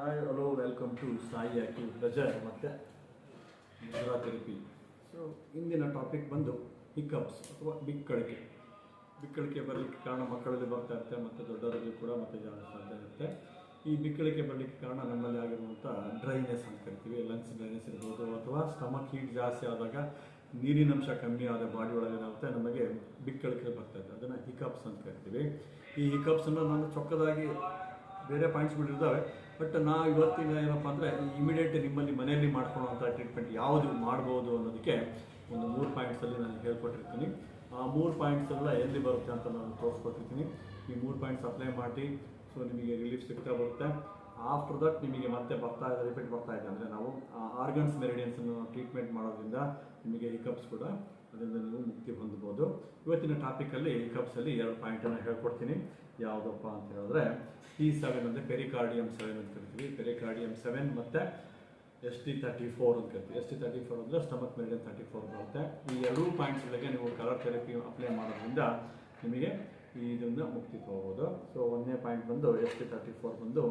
Hi hello welcome to Sai active pressure ಮತ್ತು Mudra therapy. So ಇಂದಿನ topic ಬಂದು ಹಿಕಪ್ಸ್ ಅಥವಾ ಬಿಕ್ಕಳಿಕೆ ಬರಲಿಕ್ಕೆ ಕಾರಣ ಮಕ್ಕಳಲ್ಲಿ ಬರ್ತಾ ಇರುತ್ತೆ ಮತ್ತು ದೊಡ್ಡವರಲ್ಲಿ ಕೂಡ ಮತ್ತೆ ಸಾಧ್ಯ ಇರುತ್ತೆ. ಈ ಬಿಕ್ಕಳಿಕೆ ಬರಲಿಕ್ಕೆ ಕಾರಣ ನಮ್ಮಲ್ಲಿ ಆಗಿರುವಂಥ ಡ್ರೈನೆಸ್ ಅಂತ ಕರಿತೀವಿ. ಲಂಗ್ಸ್ ಡ್ರೈನೆಸ್ ಇರ್ಬೋದು ಅಥವಾ ಸ್ಟಮಕ್ ಹೀಟ್ ಜಾಸ್ತಿ ಆದಾಗ ನೀರಿನಂಶ ಕಮ್ಮಿ ಆದ ಬಾಡಿ ಒಳಗೆ ಏನಾಗುತ್ತೆ ನಮಗೆ ಬಿಕ್ಕಳಿಕೆ ಬರ್ತಾ ಇದೆ. ಅದನ್ನು ಹಿಕಪ್ಸ್ ಅಂತ ಕರಿತೀವಿ. ಈ ಹಿಕಪ್ಸನ್ನು ನಾನು ಚೊಕ್ಕದಾಗಿ ಬೇರೆ ಪಾಯಿಂಟ್ಸ್ಗಳಿದ್ದಾವೆ, ಬಟ್ ನಾವು ಇವತ್ತಿನ ಏನಪ್ಪ ಅಂದರೆ ಇಮಿಡಿಯೇಟ್ ನಿಮ್ಮಲ್ಲಿ ಮನೆಯಲ್ಲಿ ಮಾಡ್ಕೊಳ್ಳುವಂಥ ಟ್ರೀಟ್ಮೆಂಟ್ ಯಾವುದು ಮಾಡ್ಬೋದು ಅನ್ನೋದಕ್ಕೆ ಒಂದು 3 ಪಾಯಿಂಟ್ಸಲ್ಲಿ ನಾನು ಹೇಳ್ಕೊಟ್ಟಿರ್ತೀನಿ. ಆ 3 ಪಾಯಿಂಟ್ಸ್ ಎಲ್ಲ ಎಲ್ಲಿ ಬರುತ್ತೆ ಅಂತ ನಾನು ತೋರಿಸ್ಕೊಟ್ಟಿರ್ತೀನಿ. ಈ 3 ಪಾಯಿಂಟ್ಸ್ ಅಪ್ಲೈ ಮಾಡಿ ಸೊ ನಿಮಗೆ ರಿಲೀಫ್ ಸಿಗ್ತಾ ಬರುತ್ತೆ. ಆಫ್ಟರ್ ದಟ್ ನಿಮಗೆ ಮತ್ತೆ ರಿಪೀಟ್ ಬರ್ತಾ ಇದೆ ಅಂದರೆ ನಾವು ಆರ್ಗನ್ಸ್ ಮೆರಿಡಿಯನ್ಸನ್ನು ಟ್ರೀಟ್ಮೆಂಟ್ ಮಾಡೋದ್ರಿಂದ ನಿಮಗೆ ಹಿಕಪ್ಸ್ ಕೂಡ ಅದರಿಂದ ನೀವು ಮುಕ್ತಿ ಹೊಂದಬಹುದು. ಇವತ್ತಿನ ಟಾಪಿಕಲ್ಲಿ ಹಿಕಪ್ಸಲ್ಲಿ 2 ಪಾಯಿಂಟನ್ನು ಹೇಳ್ಕೊಡ್ತೀನಿ. ಯಾವುದಪ್ಪ ಅಂತ ಹೇಳಿದ್ರೆ P7 ಅಂದರೆ ಪೆರಿಕಾರ್ಡಿಯಮ್ 7 ಅಂತ ಕರಿತೀವಿ. ಪೆರಿಕಾರ್ಡಿಯಮ್ 7 ಮತ್ತು ST34 ಅಂತ ಕರಿತೀವಿ. ST34 ಅಂದರೆ ಸ್ಟಮಕ್ ಮೆರಿಡಿಯನ್ 34 ಬರುತ್ತೆ. ಈ 2 ಪಾಯಿಂಟ್ಸ್ಗಳಿಗೆ ನೀವು ಕಲರ್ ಥೆರಪಿ ಅಪ್ಲೈ ಮಾಡೋದ್ರಿಂದ ನಿಮಗೆ ಇದರಿಂದ ಮುಕ್ತಿ ತಗೋಬೋದು. ಸೊ 1ನೇ ಪಾಯಿಂಟ್ ಬಂದು ST34 ಬಂದು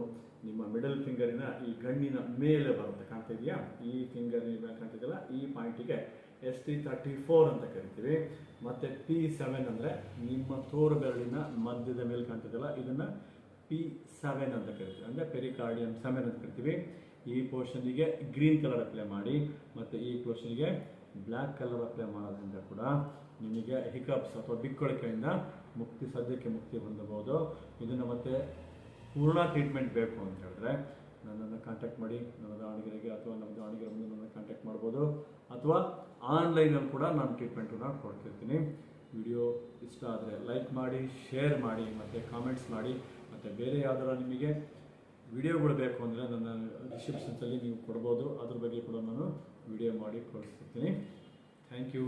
ನಿಮ್ಮ ಮಿಡಲ್ ಫಿಂಗರಿನ ಈ ಗಣ್ಣಿನ ಮೇಲೆ ಬರುತ್ತೆ, ಕಾಣ್ತಾ ಇದೆಯಾ? ಈ ಫಿಂಗರ್ ಕಾಣ್ತಿದೆಯಲ್ಲ, ಈ ಪಾಯಿಂಟಿಗೆ ST34 ಅಂತ ಕರಿತೀವಿ. ಮತ್ತು P7 ಅಂದರೆ ನಿಮ್ಮ ತೋರು ಬೆರಳಿನ ಮಧ್ಯದ ಮೇಲೆ ಕಾಣ್ತಿದೆಯಲ್ಲ, ಇದನ್ನು P7 ಅಂತ ಕರಿತೀವಿ. ಅಂದರೆ ಪೆರಿಕಾರ್ಡಿಯಮ್ 7 ಅಂತ ಕರಿತೀವಿ. ಈ ಪೋರ್ಷನಿಗೆ ಗ್ರೀನ್ ಕಲರ್ ಅಪ್ಲೈ ಮಾಡಿ ಮತ್ತು ಈ ಪೋರ್ಷನಿಗೆ ಬ್ಲ್ಯಾಕ್ ಕಲರ್ ಅಪ್ಲೈ ಮಾಡೋದ್ರಿಂದ ಕೂಡ ನಿಮಗೆ ಹಿಕಪ್ಸ್ ಅಥವಾ ಬಿಕ್ಕಳಿಕೆಯಿಂದ ಸದ್ಯಕ್ಕೆ ಮುಕ್ತಿ ಹೊಂದಬಹುದು. ಇದನ್ನು ಮತ್ತೆ ಪೂರ್ಣ ಟ್ರೀಟ್ಮೆಂಟ್ ಬೇಕು ಅಂತ ಹೇಳಿದ್ರೆ ನನ್ನನ್ನು ಕಾಂಟ್ಯಾಕ್ಟ್ ಮಾಡಿ. ನಮ್ಮ ದಾವಣಗೆರೆಗೆ ಅಥವಾ ನಮ್ಮ ದಾವಣಗೆರೆ ಮುಂದೆ ನನ್ನನ್ನು ಕಾಂಟ್ಯಾಕ್ಟ್ ಮಾಡ್ಬೋದು, ಅಥವಾ ಆನ್ಲೈನಲ್ಲಿ ಕೂಡ ನಾನು ಟ್ರೀಟ್ಮೆಂಟನ್ನು ಕೊಡ್ತಿರ್ತೀನಿ. ವಿಡಿಯೋ ಇಷ್ಟ ಆದರೆ ಲೈಕ್ ಮಾಡಿ, ಶೇರ್ ಮಾಡಿ ಮತ್ತು ಕಾಮೆಂಟ್ಸ್ ಮಾಡಿ. ಮತ್ತು ಬೇರೆ ಯಾವ್ದಾರ ನಿಮಗೆ ವಿಡಿಯೋಗಳು ಬೇಕು ಅಂದರೆ ನನ್ನ ಡಿಸ್ಕ್ರಿಪ್ಷನ್ಸಲ್ಲಿ ನೀವು ಕೊಡ್ಬೋದು. ಅದ್ರ ಬಗ್ಗೆ ಕೂಡ ನಾನು ವಿಡಿಯೋ ಮಾಡಿ ಕಳಿಸ್ತಿರ್ತೀನಿ. Thank you.